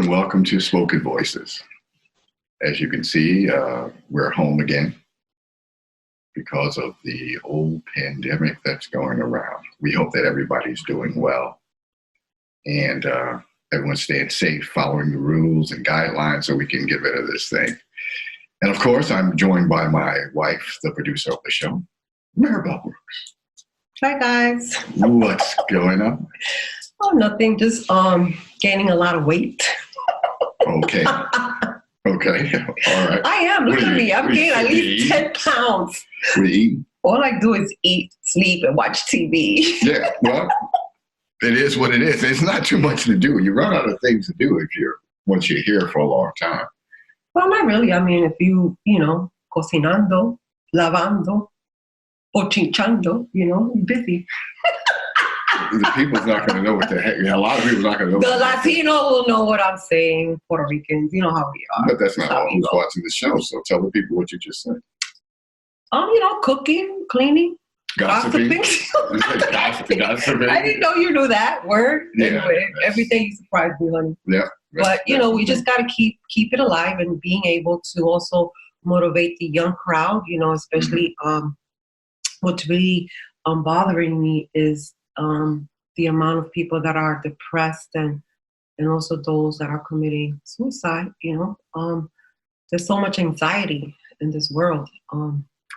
and welcome to Spoken Voices. As you can see, we're home again because of the old pandemic that's going around. We hope that everybody's doing well and everyone's staying safe, following the rules and guidelines so we can get rid of this thing. And of course, I'm joined by my wife, the producer of the show, Maribel Brooks. Hi, guys. What's going on? Oh, nothing. Just gaining a lot of weight. Okay. Okay. All right. I am. Look at me. I'm gaining at least 10 pounds. What are you eating? All I do is eat, sleep, and watch TV. Yeah. Well, it is what it is. It's not too much to do. You run out of things to do once you're here for a long time. Well, not really. I mean, if you cocinando, lavando, or chinchando, you're busy. The people's not going to know what the heck. A lot of people's not going to know. The Latino will know what I'm saying. Puerto Ricans, you know how we are. But that's not all who's watching the show. So tell the people what you just said. Cooking, cleaning, gossiping. Gossiping. I didn't know you knew that word. Yeah, anyway, everything you surprised me, honey. Yeah. But we just got to keep it alive and being able to also motivate the young crowd. Especially what's really bothering me is the amount of people that are depressed and also those that are committing suicide. There's so much anxiety in this world.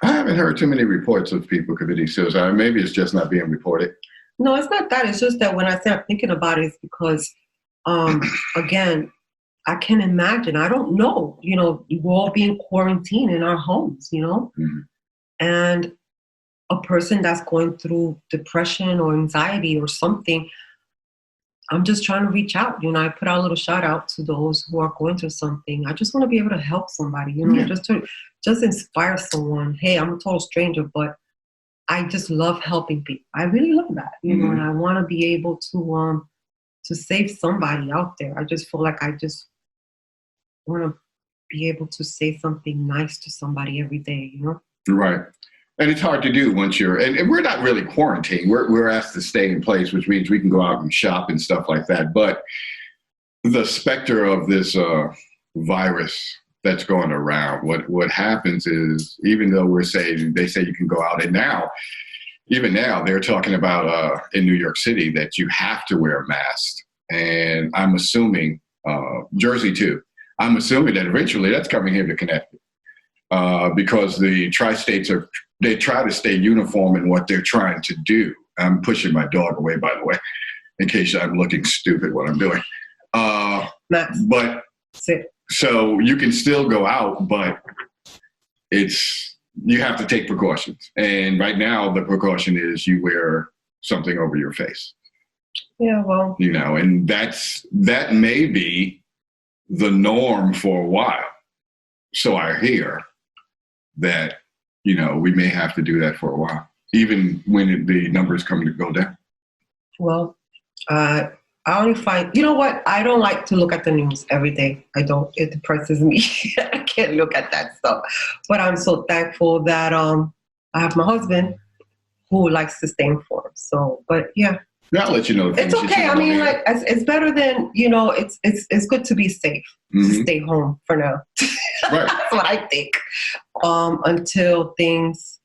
I haven't heard too many reports of people committing suicide. Maybe it's just not being reported. No, it's not that. It's just that when I start thinking about it, it's because, again, I can imagine. I don't know. We're all being quarantined in our homes, and a person that's going through depression or anxiety or something, I'm just trying to reach out. I put out a little shout out to those who are going through something. I just want to be able to help somebody, just inspire someone. Hey, I'm a total stranger, but I just love helping people. I really love that, and I want to be able to save somebody out there. I just feel like I just want to be able to say something nice to somebody every day, Right. And it's hard to do once and we're not really quarantined. We're asked to stay in place, which means we can go out and shop and stuff like that. But the specter of this virus that's going around, what happens is, even though they say you can go out, and even now they're talking about in New York City that you have to wear a mask. And I'm assuming, Jersey too, I'm assuming that eventually that's coming here to Connecticut. Because the tri-states they try to stay uniform in what they're trying to do. I'm pushing my dog away, by the way, in case I'm looking stupid what I'm doing. But so you can still go out, but you have to take precautions. And right now the precaution is you wear something over your face. Yeah, well, and that may be the norm for a while. So I hear that, we may have to do that for a while, even when the numbers come to go down. Well, I only find, I don't like to look at the news every day. I don't. It depresses me. I can't look at that stuff. But I'm so thankful that I have my husband who likes to stay informed. So, but yeah. I'll let you know. It's okay. I mean, it's better than, it's good to be safe, to stay home for now. Right. That's what I think. Until things,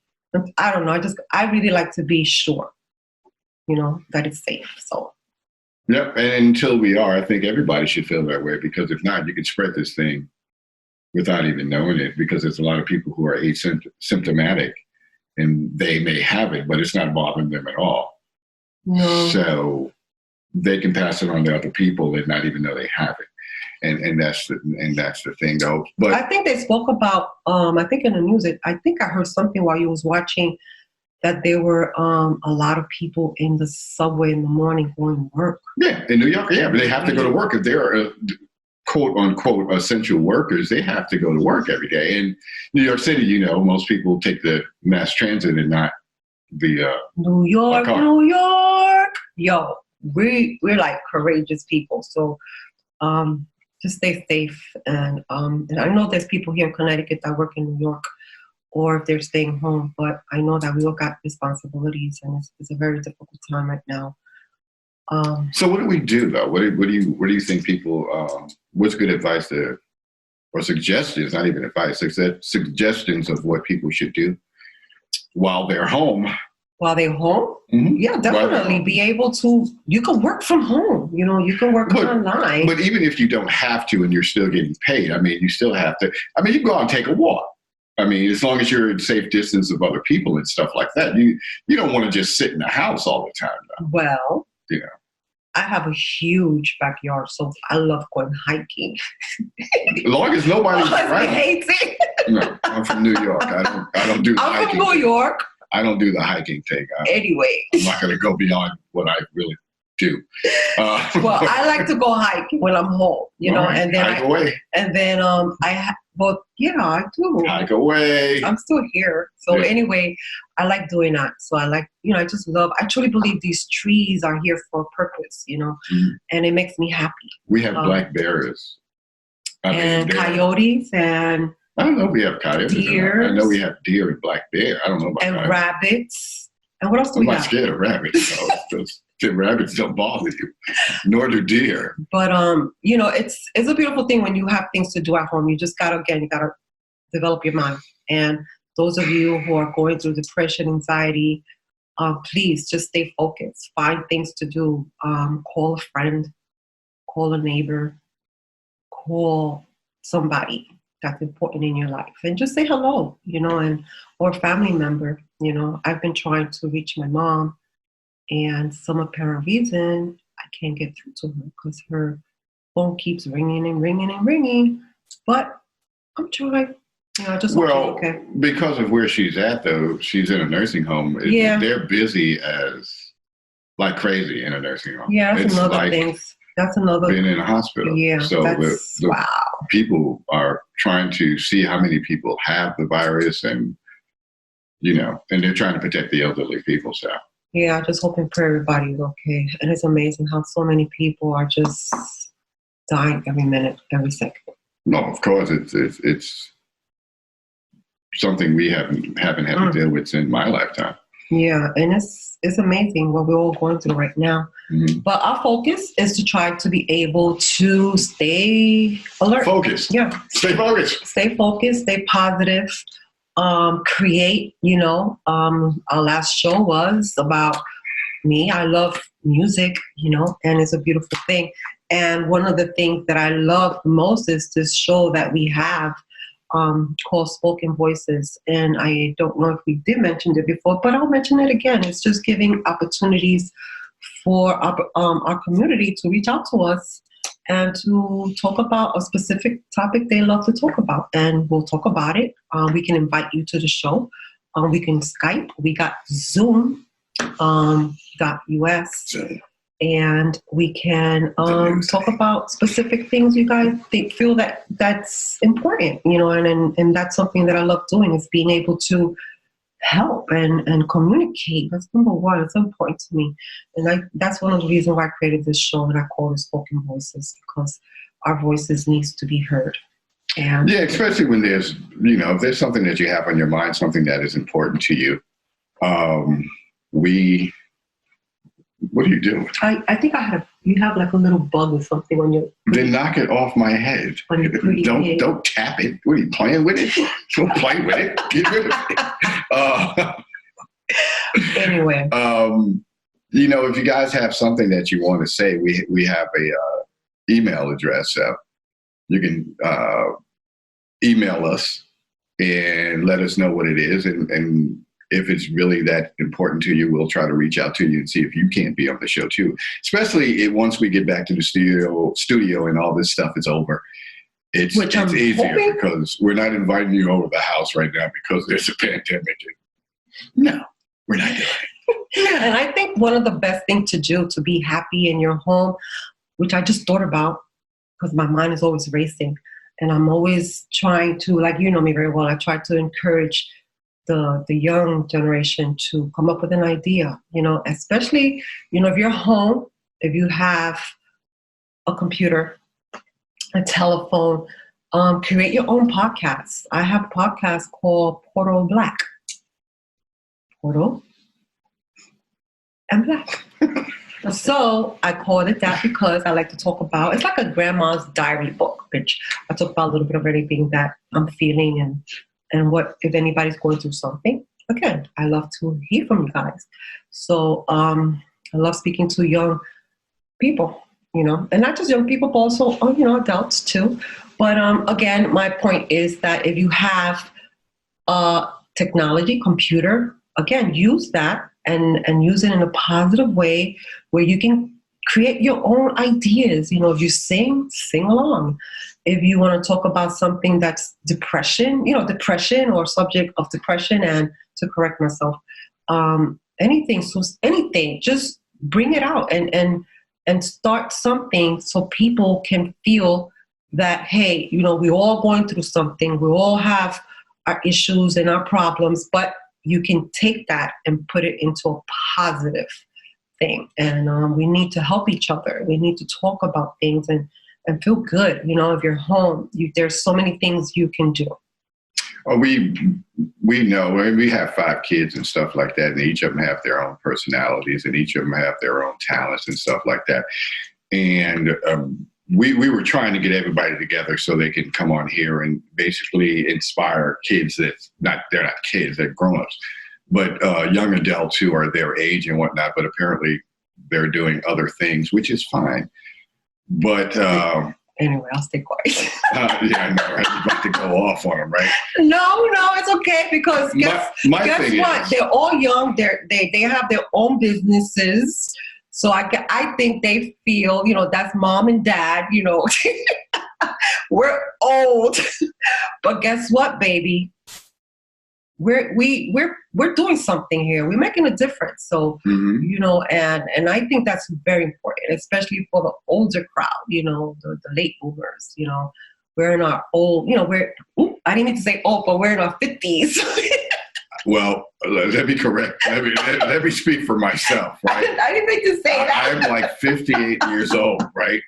I don't know. I really like to be sure, that it's safe. So. Yep. And until we are, I think everybody should feel that way, because if not, you can spread this thing without even knowing it, because there's a lot of people who are asymptomatic and they may have it, but it's not bothering them at all. No. So they can pass it on to other people and not even know they have it. And that's the thing, though. But I think they spoke about, I think in the news, I think I heard something while you was watching that there were a lot of people in the subway in the morning going to work. Yeah, in New York, yeah, but they have to go to work. If they're quote unquote essential workers, they have to go to work every day. In New York City, most people take the mass transit and not the New York, New York. Yo, we're like courageous people. So just stay safe. And I know there's people here in Connecticut that work in New York, or if they're staying home, but I know that we all got responsibilities, and it's a very difficult time right now. So what do we do though? What do you think people? What's good advice to, or suggestions? Not even advice. Suggestions of what people should do while they're home. While they're home, yeah, While they're definitely home. be able to. You can work from home. You can work online. But even if you don't have to, and you're still getting paid, I mean, you still have to. I mean, you can go out and take a walk. I mean, as long as you're in safe distance of other people and stuff like that, you don't want to just sit in the house all the time, though. Well, You know. I have a huge backyard, so I love going hiking. As long as nobody's I around. hate it. No, I'm from New York. I don't do the I'm hiking. from New York. I don't do the hiking thing. Anyway, I'm not going to go beyond what I really do. well, I like to go hiking when I'm home, Right. and then hike away. I do. Hike away. I'm still here. So Yeah. anyway, I like doing that. So I like, I just love, I truly believe these trees are here for a purpose, Mhm. and it makes me happy. We have black bears. And coyotes and I don't know if we have coyotes. deer. I know we have deer and black bear. I don't know about and coyotes. rabbits. And what else do I'm we not have? scared of rabbits. Though. The rabbits don't bother you, nor do deer. But it's a beautiful thing when you have things to do at home. You just gotta develop your mind. And those of you who are going through depression, anxiety, please just stay focused. Find things to do. Call a friend, call a neighbor, call somebody that's important in your life, and just say hello, or a family member. I've been trying to reach my mom, and some apparent reason I can't get through to her because her phone keeps ringing and ringing and ringing. But I'm trying. Just okay. Because of where she's at, though, she's in a nursing home. Yeah. They're busy as like crazy in a nursing home. Yeah, that's it's another like thing. That's another being in a hospital. Yeah, So that's, wow. People are trying to see how many people have the virus, and and they're trying to protect the elderly people. So yeah, I just hope and pray everybody's okay. And it's amazing how so many people are just dying every minute, every second. no, of course it's something we haven't had to deal with in my lifetime. Yeah, and it's amazing what we're all going through right now. Mm-hmm. But our focus is to try to be able to stay alert. Focused. Yeah. Stay focused. Stay focused, stay positive, create, our last show was about me. I love music, and it's a beautiful thing. And one of the things that I love most is this show that we have called Spoken Voices. And I don't know if we did mention it before, but I'll mention it again. It's just giving opportunities for our community to reach out to us and to talk about a specific topic they love to talk about. And we'll talk about it. We can invite you to the show. We can Skype. We got Zoom. .us, and we can talk about specific things you guys feel that's important, and that's something that I love doing, is being able to help and communicate. That's number one. It's important to me, and that's one of the reasons why I created this show, and I call it Spoken Voices, because our voices needs to be heard. And yeah, especially when there's if there's something that you have on your mind, something that is important to you. What are you doing? I think you have like a little bug or something on your. Then knock it off my head. Don't tap it. What are you playing with it? Don't play with it. Get rid of it. Anyway. If you guys have something that you want to say, we have a email address. You can email us and let us know what it is, and if it's really that important to you, we'll try to reach out to you and see if you can't be on the show too. Especially once we get back to the studio and all this stuff is over. It's easier because we're not inviting you over the house right now because there's a pandemic. No, we're not doing it. And I think one of the best things to do to be happy in your home, which I just thought about because my mind is always racing, and I'm always trying to, like, you know me very well, I try to encourage the young generation to come up with an idea, especially, if you're home, if you have a computer, a telephone, create your own podcast. I have a podcast called Portal Black. Portal and Black. So I called it that because I like to talk about, it's like a grandma's diary book, which I talk about a little bit of anything that I'm feeling and what, if anybody's going through something. Again, I love to hear from you guys. So I love speaking to young people, and not just young people, but also, adults too. But again, my point is that if you have technology, computer, again, use that and use it in a positive way where you can create your own ideas. If you sing along. If you want to talk about something that's depression or subject of depression, and to correct myself, anything, just bring it out and start something so people can feel that, hey, we're all going through something. We all have our issues and our problems, but you can take that and put it into a positive thing. And we need to help each other. We need to talk about things and feel good. If you're home, there's so many things you can do. Oh, we know, we have 5 kids and stuff like that, and each of them have their own personalities, and each of them have their own talents and stuff like that. And we were trying to get everybody together so they can come on here and basically inspire kids they're not kids, they're grown-ups, but young adults who are their age and whatnot, but apparently they're doing other things, which is fine. But anyway, I'll stay quiet. yeah, I know, right? You're about to go off on them, right? No, it's okay, because guess what? They're all young. They have their own businesses. So I think they feel, that's mom and dad, we're old. But guess what, baby? We're doing something here. We're making a difference. So, and I think that's very important, especially for the older crowd, the late boomers, we're in our old, I didn't mean to say old, but we're in our 50s. Well, let me correct. Let me speak for myself, right? I didn't mean to say that. I'm like 58 years old, right?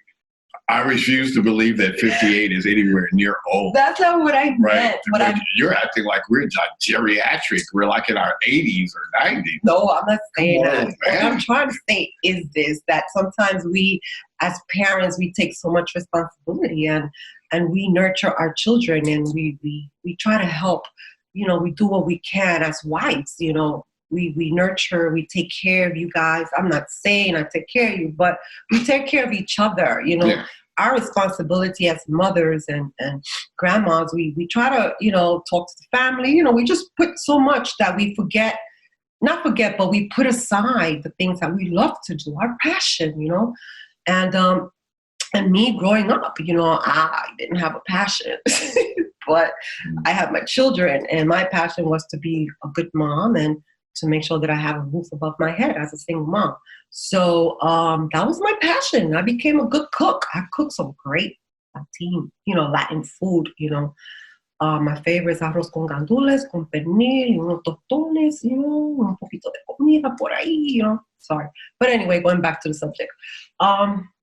I refuse to believe that 58 is anywhere near old. That's not what I meant. Right? You're acting like we're geriatric. We're like in our 80s or 90s. No, I'm not saying that. What I'm trying to say is that sometimes we, as parents, we take so much responsibility and we nurture our children, and we try to help. We do what we can as wives. We nurture, we take care of you guys. I'm not saying I take care of you, but we take care of each other. Yeah. Our responsibility as mothers and grandmas, we try to, talk to the family. We just put so much that we but we put aside the things that we love to do, our passion, and me growing up, I didn't have a passion, but I have my children, and my passion was to be a good mom and to make sure that I have a roof above my head as a single mom. So that was my passion. I became a good cook. I cooked some great Latin food. My favorite is arroz con gandules, con pernil, unos tostones, un poquito de comida por ahí, Sorry. But anyway, going back to the subject.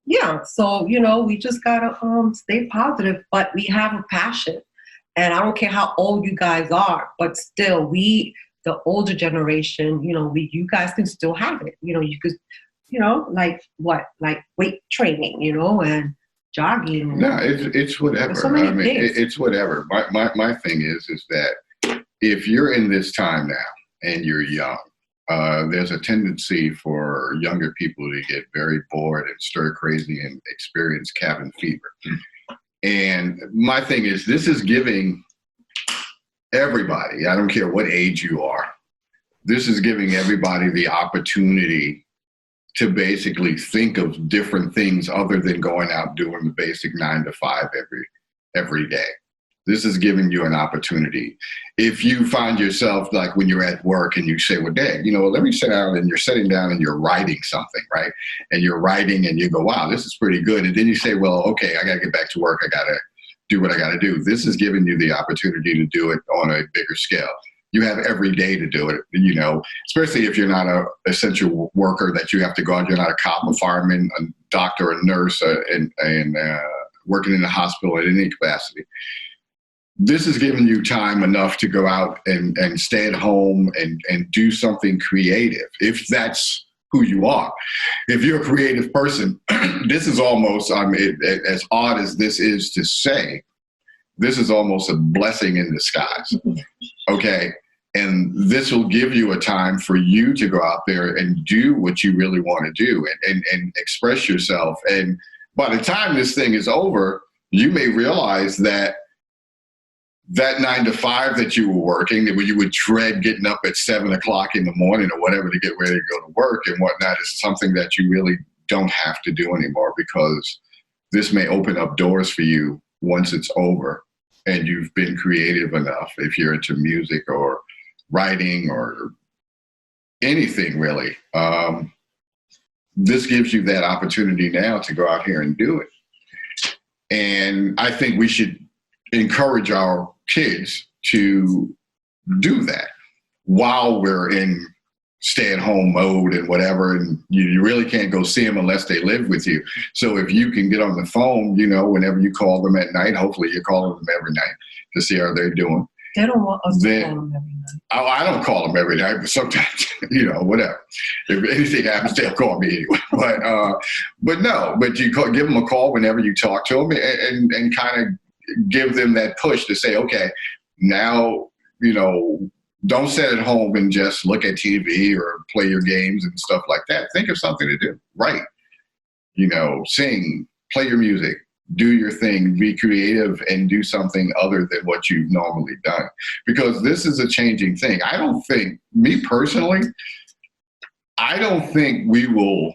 Yeah, so, we just gotta stay positive, but we have a passion. And I don't care how old you guys are, but still, the older generation, you guys can still have it. You could, like what? Like weight training, and jogging. No, it's whatever. So many things. It's whatever. My thing is that if you're in this time now and you're young, there's a tendency for younger people to get very bored and stir crazy and experience cabin fever. And my thing is, this is giving everybody, I don't care what age you are, this is giving everybody the opportunity to basically think of different things other than going out doing the basic 9 to 5 every day. This is giving you an opportunity. If you find yourself like when you're at work and you say, well, Dad, let me sit down, and you're sitting down and you're writing something, right? And you're writing and you go, wow, this is pretty good. And then you say, well, okay, I got to get back to work. I got to do what I got to do. This is giving you the opportunity to do it on a bigger scale. You have every day to do it, especially if you're not an essential worker that you have to go out. You're not a cop, a fireman, a doctor, a nurse, and working in the hospital in any capacity. This is giving you time enough to go out and stay at home and do something creative. If that's who you are. If you're a creative person, this is almost, I mean, as odd as this is to say, this is almost a blessing in disguise. Okay. And this will give you a time for you to go out there and do what you really want to do and express yourself. And by the time this thing is over, you may realize that 9 to 5 that you were working, that when you would dread getting up at 7 o'clock in the morning or whatever to get ready to go to work and whatnot, is something that you really don't have to do anymore, because this may open up doors for you once it's over and you've been creative enough, if you're into music or writing or anything really. This gives you that opportunity now to go out here and do it. And I think we should encourage our kids to do that while we're in stay-at-home mode and whatever, and you really can't go see them unless they live with you. So if you can get on the phone, whenever you call them at night, hopefully you're calling them every night to see how they're doing. They don't want us to call them every night. I don't call them every night, but sometimes, whatever. If anything happens, they'll call me anyway. But you give them a call whenever you talk to them and kind of give them that push to say, okay, now, don't sit at home and just look at TV or play your games and stuff like that. Think of something to do. Write, sing, play your music, do your thing, be creative, and do something other than what you've normally done. Because this is a changing thing. Me personally, I don't think we will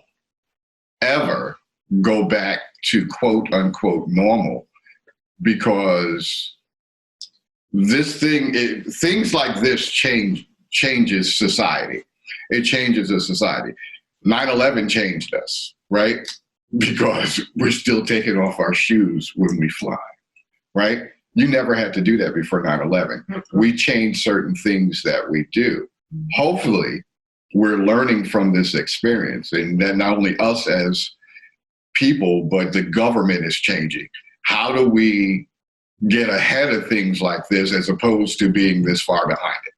ever go back to quote unquote normal, because things like this changes society. It changes a society. 9/11 changed us, right? Because we're still taking off our shoes when we fly, right? You never had to do that before 9/11. We changed certain things that we do. Hopefully, we're learning from this experience, and that not only us as people, but the government is changing. How do we get ahead of things like this as opposed to being this far behind it?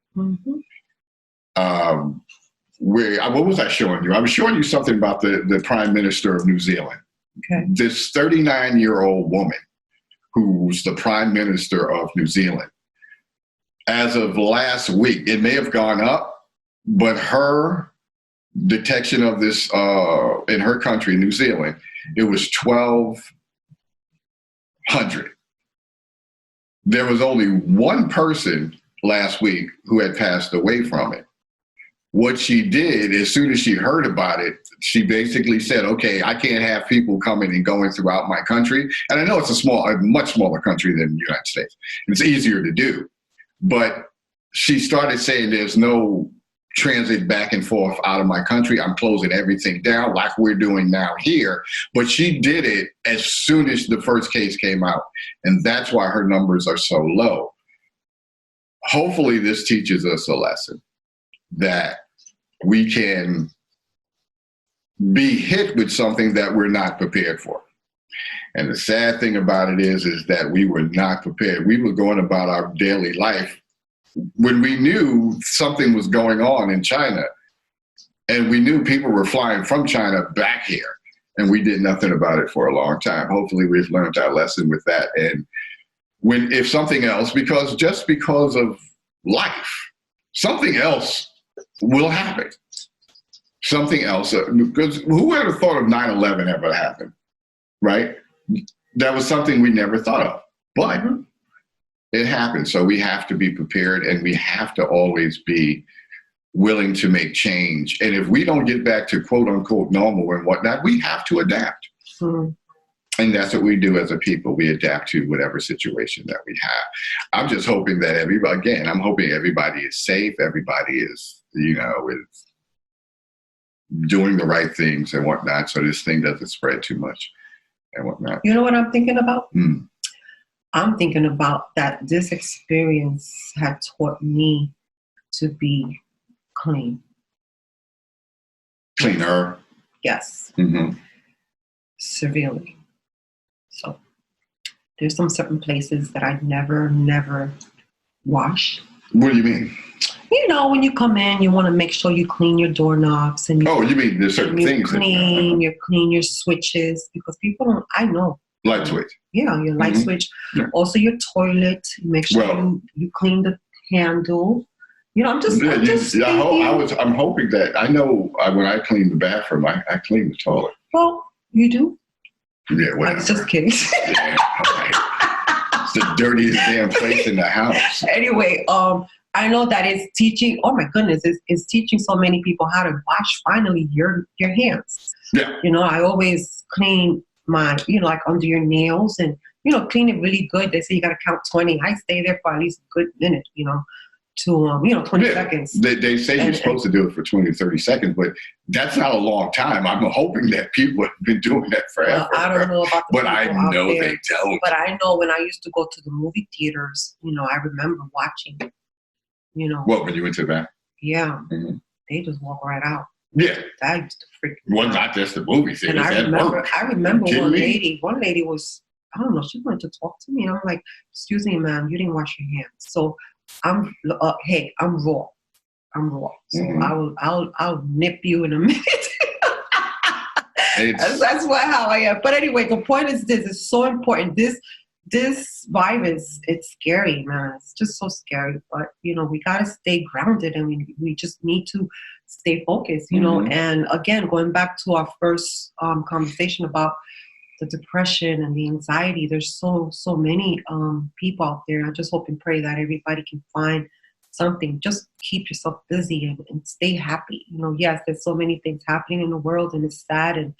What was I showing you? I was showing you something about the Prime Minister of New Zealand. Okay. This 39-year-old woman who's the Prime Minister of New Zealand. As of last week, it may have gone up, but her detection of this in her country, New Zealand, it was 1,200. There was only one person last week who had passed away from it. What she did, as soon as she heard about it, she basically said, okay, I can't have people coming and going throughout my country. And I know it's a much smaller country than the United States. It's easier to do. But she started saying there's no transit back and forth out of my country. I'm closing everything down like we're doing now here. But she did it as soon as the first case came out. And that's why her numbers are so low. Hopefully this teaches us a lesson that we can be hit with something that we're not prepared for. And the sad thing about it is that we were not prepared. We were going about our daily life when we knew something was going on in China, and we knew people were flying from China back here, and we did nothing about it for a long time. Hopefully we've learned our lesson with that. And if something else, because of life, something else will happen. Something else, because who ever thought of 9/11 ever happened, right? That was something we never thought of, but it happened. So we have to be prepared, and we have to always be willing to make change. And if we don't get back to quote unquote normal and whatnot, we have to adapt. And that's what we do as a people. We adapt to whatever situation that we have. I'm just hoping that I'm hoping everybody is safe. Everybody is, is doing the right things and whatnot, so this thing doesn't spread too much and whatnot. You know what I'm thinking about? I'm thinking about that this experience had taught me to be clean. Cleaner. Yes. Severely. So there's some certain places that I never wash. What do you mean? You know, when you come in, you want to make sure you clean your doorknobs and Oh, you mean there's certain things you clean your switches because people don't. I know. Light switch. Yeah, your light switch. Yeah. Also, your toilet. Make sure you clean the handle. You know, I'm hoping that I know when I clean the bathroom, I clean the toilet. Well, you do. Yeah, well, I'm just kidding. Yeah, right. It's the dirtiest damn place in the house. Anyway, I know that it's teaching. Oh my goodness, it's teaching so many people how to wash finally your hands. Yeah. You know, I always clean my, like under your nails and clean it really good. They say you got to count 20. I stay there for at least a good minute. To 20 seconds. They say you're supposed to do it for 20 to 30 seconds, but that's not a long time. I'm hoping that people have been doing that forever. Well, I don't know about the but I know they don't. But I know when I used to go to the movie theaters, I remember watching, What, when you went to that? Yeah. Mm-hmm. They just walk right out. Yeah. That used to freak me out. Well, out. Not just the movie theaters. And I remember one lady was, I don't know, she wanted to talk to me. And I'm like, excuse me, ma'am, you didn't wash your hands. So I'm raw. So I'll nip you in a minute. That's how I am. But anyway, the point is this: it's so important. This virus, it's scary, man. It's just so scary. But we gotta stay grounded, and we just need to stay focused. And again, going back to our first conversation about the depression and the anxiety, there's so many people out there. I just hope and pray that everybody can find something. Just keep yourself busy and stay happy. Yes, there's so many things happening in the world and it's sad and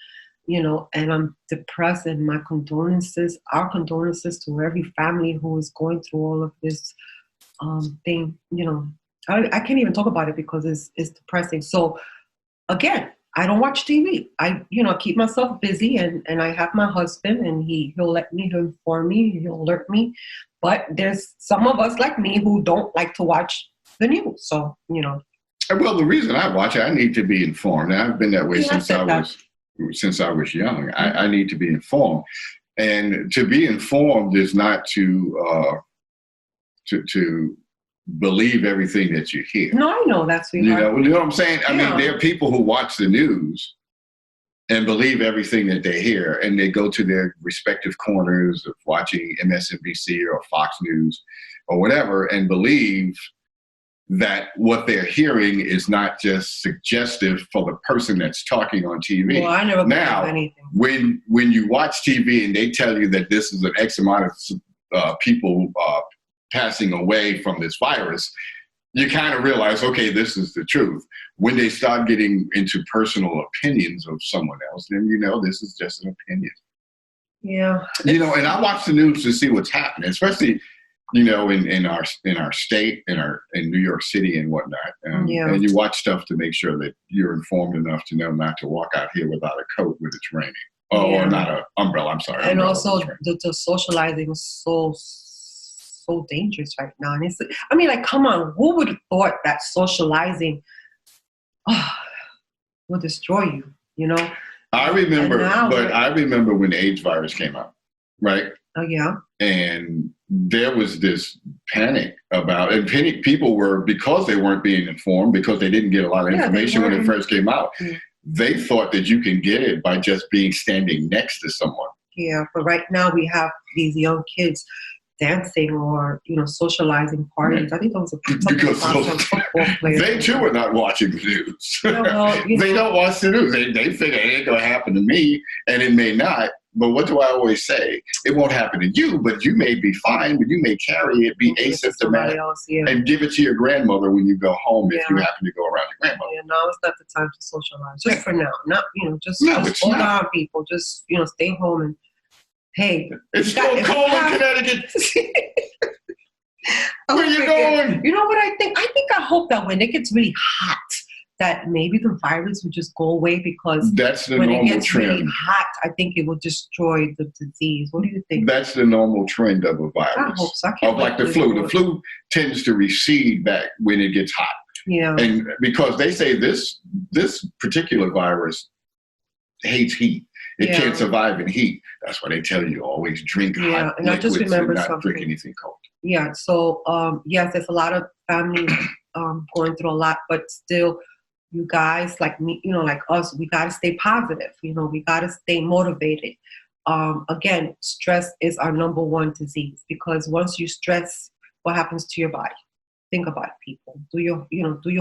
and I'm depressed, and our condolences to every family who is going through all of this thing. I can't even talk about it because it's depressing. So again, I don't watch TV. I keep myself busy, and I have my husband, and he'll inform me, he'll alert me. But there's some of us like me who don't like to watch the news. So, Well, the reason I watch it, I need to be informed. And I've been that way since I was young. I need to be informed. And to be informed is not to believe everything that you hear. No, I know that's what you know what I'm saying? I mean, there are people who watch the news and believe everything that they hear, and they go to their respective corners of watching MSNBC or Fox News or whatever and believe that what they're hearing is not just suggestive for the person that's talking on TV. Well, I never now, anything. When you watch TV and they tell you that this is an X amount of people passing away from this virus, you kind of realize, okay, this is the truth. When they start getting into personal opinions of someone else, then this is just an opinion. Yeah. And I watch the news to see what's happening, especially, in our state, in New York City and whatnot. And you watch stuff to make sure that you're informed enough to know not to walk out here without a coat when it's raining. Or not an umbrella, I'm sorry. And also the socializing is so dangerous right now. And come on, who would have thought that socializing will destroy you, I remember when the AIDS virus came out, right? Oh, yeah. And there was this panic about, and people were, because they weren't being informed, because they didn't get a lot of information when it first came out, they thought that you can get it by just standing next to someone. Yeah, but right now we have these young kids dancing or socializing parties. I think those are because football players. They too are not watching the news. Yeah, they don't watch the news. They figure it ain't gonna happen to me, and it may not. But what do I always say? It won't happen to you, but you may be fine, but you may carry it, be asymptomatic, and give it to your grandmother when you go home if you happen to go around your grandmother. Yeah, now it's not the time to socialize. Just for now, not just hold on, people. Just stay home and. Hey, it's so cold in Connecticut. Where you going? You know what I think? I hope that when it gets really hot, that maybe the virus would just go away, because that's the when normal it gets trend. Really hot, I think it will destroy the disease. What do you think? That's the normal trend of a virus. I hope so. Of like the flu. The flu tends to recede back when it gets hot. Yeah. And because they say this particular virus hates heat. It can't survive in heat. That's why they tell you always drink hot and I just remember and not something. drink anything cold. Yeah. So yes, there's a lot of family going through a lot, but still, you guys like me, like us, we got to stay positive. We got to stay motivated. Again, stress is our number one disease, because once you stress, what happens to your body? Think about it, people. Do your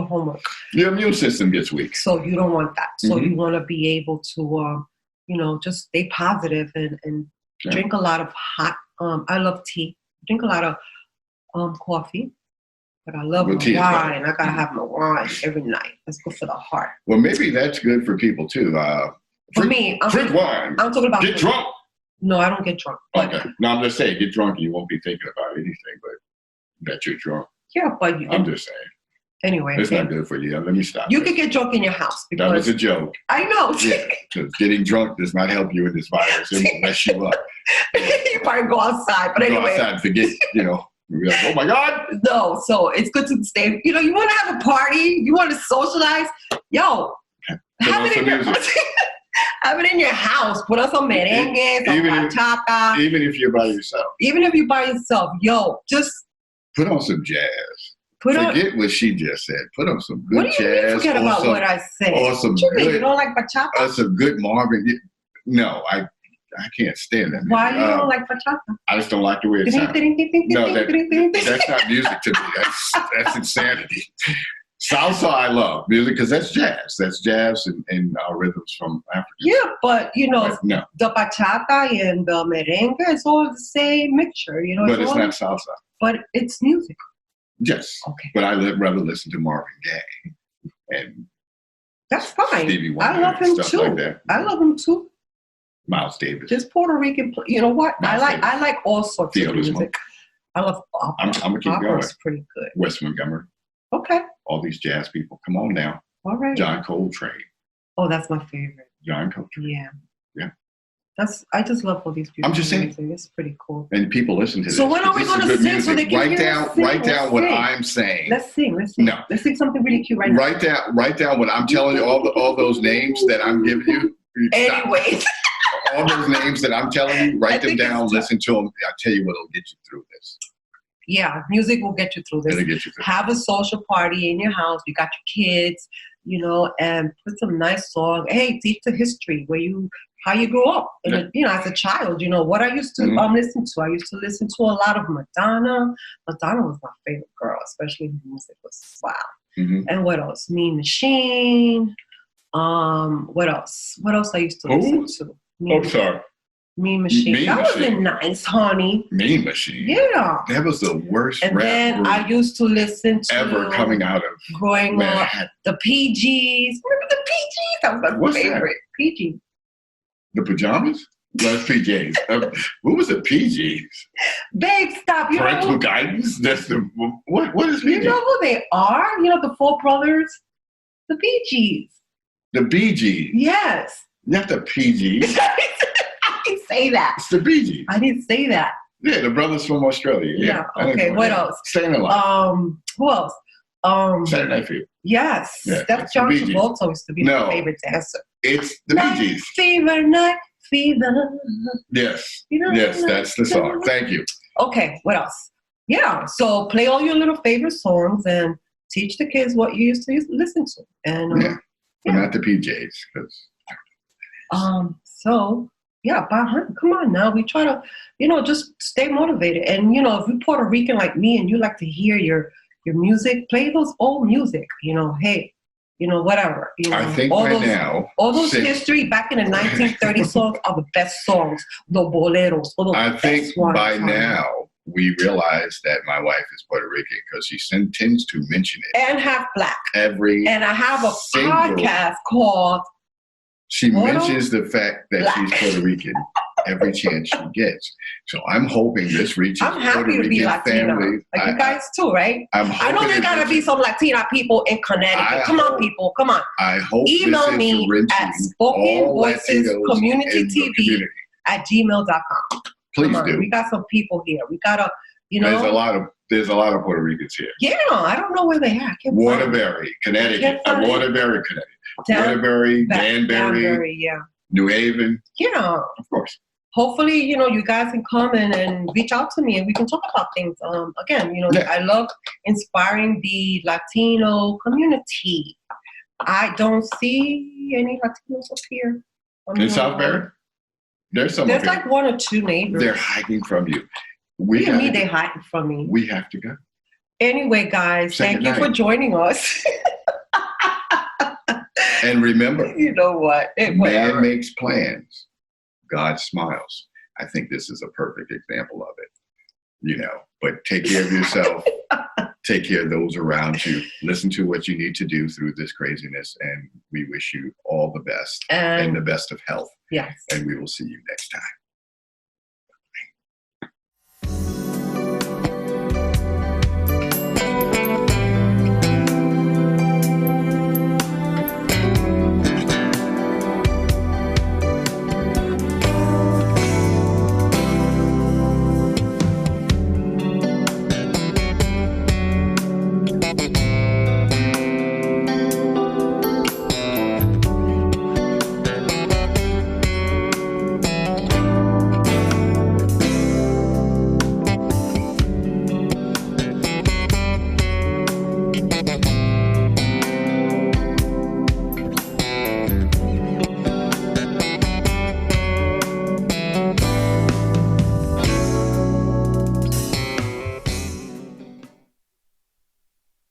homework. Your immune system gets weak. So you don't want that. So Mm-hmm. you want to be able to, just stay positive and drink a lot of hot. I love tea. Drink a lot of coffee. But I love my wine. I gotta have my wine every night. That's good for the heart. Well, maybe that's good for people too. For me, drink wine. I'm talking about get drunk. No, I don't get drunk. Okay. No, I'm just saying, get drunk and you won't be thinking about anything but that you're drunk. Yeah, but I'm just saying. Anyway, it's not good for you. Let me stop. You could get drunk in your house. That was a joke. I know. Yeah, because getting drunk does not help you in this virus. It will mess you up. You probably go outside, but anyway. Go outside and forget, You're like, oh my God. No, so it's good to stay. You want to have a party. You want to socialize. Yo, have it in your house. Put on some merengue, some bachata. Even if you're by yourself. Even if you're by yourself. Yo, just put on some jazz. Forget what she just said. Put on some good jazz. Forget about what I said. Or some what you good, mean? You don't like bachata? Or some good Marvin. No, I can't stand that music. Why you don't like bachata? I just don't like the way it sounds. No, that's not music to me. That's insanity. Salsa I love music because that's jazz. That's jazz and rhythms from Africa. Yeah, but the bachata and the merengue is all the same mixture. But it's not salsa. But it's music. Yes. Okay. But I rather listen to Marvin Gaye and that's fine. Stevie Wonder. I love him stuff too. Like that. I love him too. Miles Davis. Just Puerto Rican. You know what? Miles I like all sorts of music. Smoke. I love opera. I'm gonna keep going. Opera's pretty good. Wes Montgomery. Okay. All these jazz people. Come on now. All right. John Coltrane. Oh, that's my favorite. John Coltrane. Yeah. Yeah. I just love all these people. I'm just saying. It's pretty cool. And people listen to this. So when are we going to sing so they can write down what I'm saying. Let's sing. No. Let's sing something really cute right now. Write down what I'm telling you, all those names that I'm giving you. Anyways. All those names that I'm telling you, write them down, listen to them. I'll tell you what'll get you through this. Yeah, music will get you through this. It'll get you through. Have a social party in your house. You got your kids, and put some nice song. Hey, teach the history how you grew up. And, as a child, what I used to listen to. I used to listen to a lot of Madonna. Madonna was my favorite girl, especially her music was wow. Mm-hmm. And what else? Mean Machine. What else? What else I used to listen to? Sorry. Mean Machine. That wasn't nice, honey. Mean Machine. Yeah. That was the worst and rap then group I used to listen to ever coming out of growing up. The PGs. Remember the PGs? That was my favorite. PG. The Pajamas? That's PJs. What was the PGs? Babe, stop. Parental guidance? That's the what is PG? You know who they are? The four brothers? The PGs. The BGs. Yes. Not the PGs. I didn't say that. It's the BGs. I didn't say that. Yeah, the brothers from Australia. Yeah. Okay, what else? Saturday Night. Who else? Saturday Night Fever. Yes. Yeah, that's John Travolta used to be my favorite dancer. It's the Bee Gees. Night Fever. Yes. Yes, that's the song. Thank you. Okay, what else? Yeah, so play all your little favorite songs and teach the kids what you used to listen to. And but not the PJs. So yeah, come on now. We try to, just stay motivated. And if you're Puerto Rican like me and you like to hear your music, play those old music. Hey, whatever. I think now all those history back in the 1930s songs are the best songs. The boleros. I think by now we realize that my wife is Puerto Rican because she tends to mention it. And half black. And I have a podcast called. She mentions the fact that she's Puerto Rican every chance she gets. So I'm hoping this reaches I'm happy Puerto to be Rican Latina. family. Like you guys too, right? I know there gotta be some Latina people in Connecticut. Come on, people. Come on. I hope email me at spokenvoicescommunitytv@gmail.com. Please do. We got some people here. We gotta, There's a lot of Puerto Ricans here. Yeah, I don't know where they are. Waterbury, Connecticut. Waterbury, Connecticut. Waterbury, Danbury, yeah. New Haven. Yeah. Of course. hopefully, you guys can come and reach out to me and we can talk about things. Again, Yeah. I love inspiring the Latino community. I don't see any Latinos up here. In Southbury? There's some There's up here. like one or two neighbors. They're hiding from you. What do you mean they're hiding from me? We have to go. Anyway, guys, thank you for joining us. And remember, you know what? Man makes plans, God smiles. I think this is a perfect example of it. But take care of yourself. Take care of those around you. Listen to what you need to do through this craziness. And we wish you all the best and the best of health. Yes. And we will see you next time.